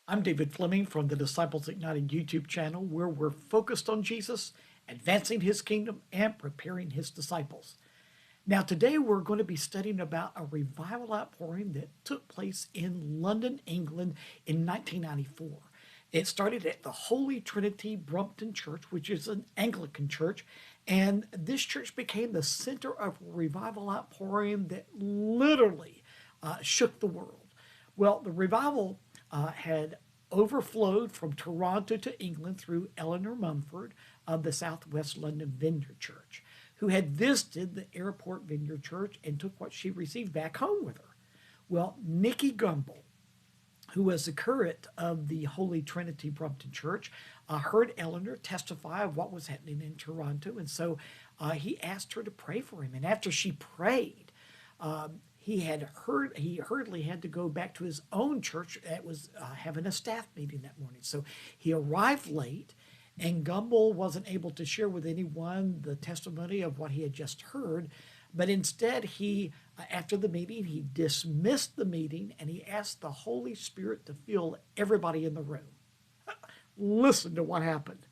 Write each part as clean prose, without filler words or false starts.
I'm David Fleming from the Disciples Ignited YouTube channel, where we're focused on Jesus, advancing his kingdom, and preparing his disciples. Now, today we're going to be studying about a revival outpouring that took place in London, England in 1994. It started at the Holy Trinity Brompton Church, which is an Anglican church, and this church became the center of a revival outpouring that literally shook the world. Well, the revival had overflowed from Toronto to England through Eleanor Mumford of the Southwest London Vineyard Church, who had visited the Airport Vineyard Church and took what she received back home with her. Well, Nicky Gumbel, who was the curate of the Holy Trinity Brompton Church, heard Eleanor testify of what was happening in Toronto, and so he asked her to pray for him. And after she prayed, he hurriedly had to go back to his own church that was having a staff meeting that morning. So he arrived late, and Gumbel wasn't able to share with anyone the testimony of what he had just heard, but instead after the meeting, he dismissed the meeting and he asked the Holy Spirit to fill everybody in the room. Listen to what happened.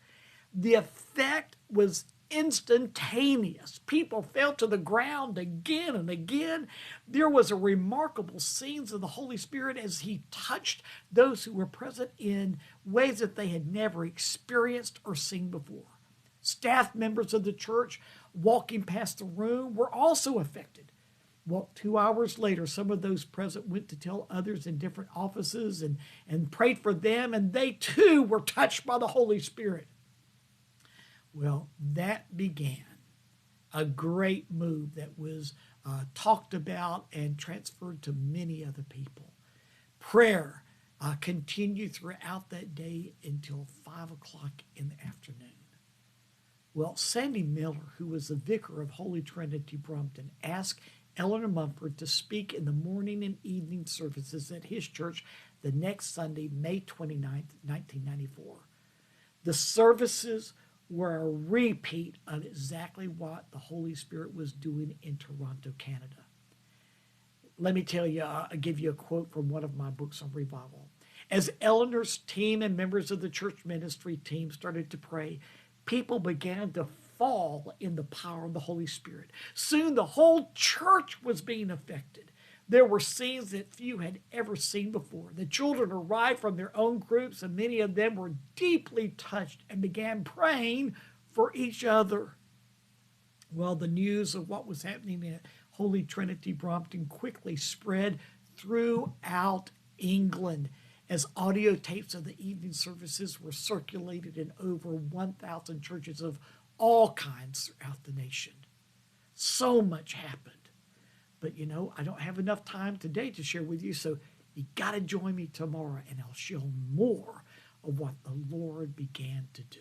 The effect was instantaneous. People fell to the ground again and again. There was a remarkable scenes of the Holy Spirit as he touched those who were present in ways that they had never experienced or seen before. Staff members of the church walking past the room were also affected. Well, 2 hours later, some of those present went to tell others in different offices and prayed for them, and they too were touched by the Holy Spirit. Well, that began a great move that was talked about and transferred to many other people. Prayer continued throughout that day until 5 o'clock in the afternoon. Well, Sandy Miller, who was the vicar of Holy Trinity Brompton, asked Eleanor Mumford to speak in the morning and evening services at his church the next Sunday, May 29th, 1994. The services were a repeat of exactly what the Holy Spirit was doing in Toronto, Canada. Let me tell you, I'll give you a quote from one of my books on revival. As Eleanor's team and members of the church ministry team started to pray, people began to fall in the power of the Holy Spirit. Soon the whole church was being affected. There were scenes that few had ever seen before. The children arrived from their own groups, and many of them were deeply touched and began praying for each other. Well, the news of what was happening at Holy Trinity Brompton quickly spread throughout England as audio tapes of the evening services were circulated in over 1,000 churches of all kinds throughout the nation. So much happened. But I don't have enough time today to share with you, so you got to join me tomorrow and I'll show more of what the Lord began to do.